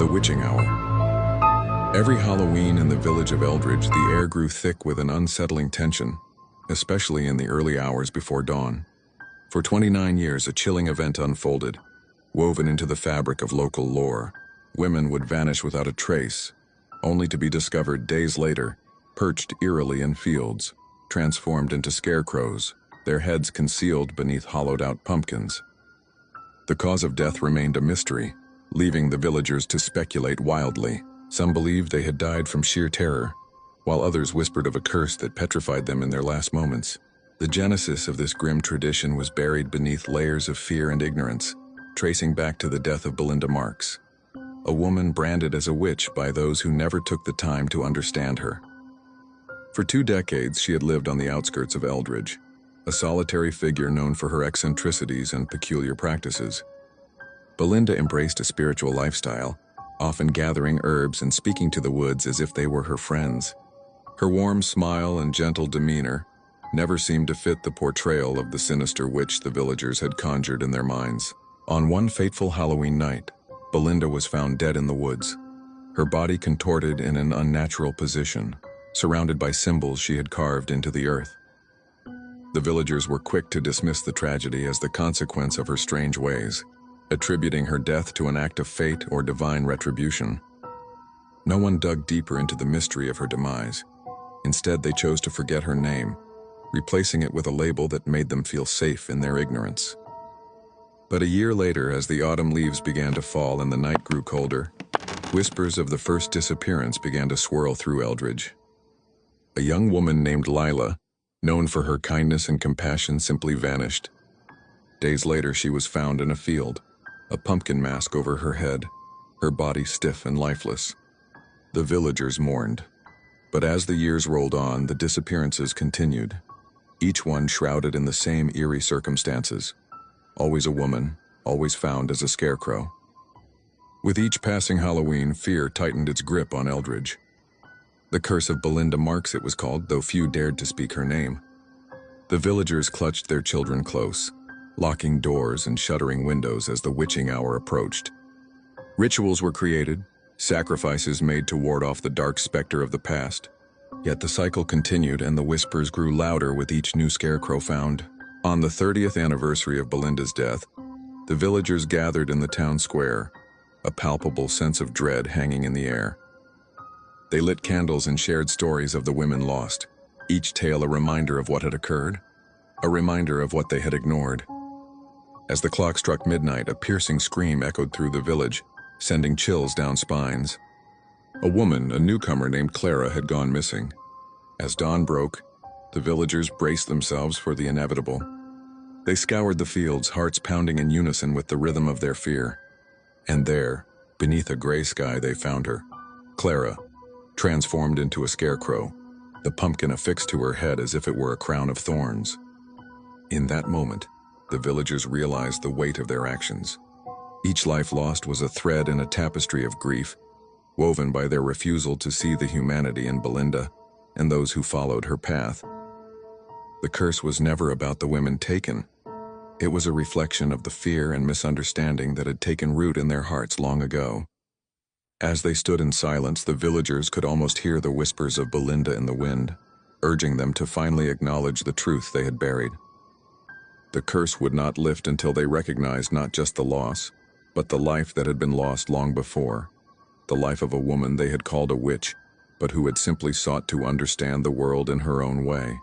The witching hour. Every Halloween in the village of Eldridge, the air grew thick with an unsettling tension, especially in the early hours before dawn. For 29 years, a chilling event unfolded, woven into the fabric of local lore. Women would vanish without a trace, only to be discovered days later, perched eerily in fields, transformed into scarecrows, their heads concealed beneath hollowed-out pumpkins. The cause of death remained a mystery, leaving the villagers to speculate wildly. Some believed they had died from sheer terror, while others whispered of a curse that petrified them in their last moments. The genesis of this grim tradition was buried beneath layers of fear and ignorance, tracing back to the death of Belinda Marks, a woman branded as a witch by those who never took the time to understand her. For 2 decades, she had lived on the outskirts of Eldridge, a solitary figure known for her eccentricities and peculiar practices. Belinda embraced a spiritual lifestyle, often gathering herbs and speaking to the woods as if they were her friends. Her warm smile and gentle demeanor never seemed to fit the portrayal of the sinister witch the villagers had conjured in their minds. On one fateful Halloween night, Belinda was found dead in the woods, her body contorted in an unnatural position, surrounded by symbols she had carved into the earth. The villagers were quick to dismiss the tragedy as the consequence of her strange ways, attributing her death to an act of fate or divine retribution. No one dug deeper into the mystery of her demise. Instead, they chose to forget her name, replacing it with a label that made them feel safe in their ignorance. But a year later, as the autumn leaves began to fall and the night grew colder, whispers of the first disappearance began to swirl through Eldridge. A young woman named Lila, known for her kindness and compassion, simply vanished. Days later, she was found in a field, a pumpkin mask over her head, her body stiff and lifeless. The villagers mourned. But as the years rolled on, the disappearances continued, each one shrouded in the same eerie circumstances. Always a woman, always found as a scarecrow. With each passing Halloween, fear tightened its grip on Eldridge. The Curse of Belinda Marks, it was called, though few dared to speak her name. The villagers clutched their children close, locking doors and shuttering windows as the witching hour approached. Rituals were created, sacrifices made to ward off the dark specter of the past. Yet the cycle continued and the whispers grew louder with each new scarecrow found. On the 30th anniversary of Belinda's death, the villagers gathered in the town square, a palpable sense of dread hanging in the air. They lit candles and shared stories of the women lost, each tale a reminder of what had occurred, a reminder of what they had ignored. As the clock struck midnight, a piercing scream echoed through the village, sending chills down spines. A woman, a newcomer named Clara, had gone missing. As dawn broke, the villagers braced themselves for the inevitable. They scoured the fields, hearts pounding in unison with the rhythm of their fear. And there, beneath a gray sky, they found her, Clara, transformed into a scarecrow, the pumpkin affixed to her head as if it were a crown of thorns. In that moment, the villagers realized the weight of their actions. Each life lost was a thread in a tapestry of grief, woven by their refusal to see the humanity in Belinda and those who followed her path. The curse was never about the women taken. It was a reflection of the fear and misunderstanding that had taken root in their hearts long ago. As they stood in silence, the villagers could almost hear the whispers of Belinda in the wind, urging them to finally acknowledge the truth they had buried. The curse would not lift until they recognized not just the loss, but the life that had been lost long before, the life of a woman they had called a witch, but who had simply sought to understand the world in her own way.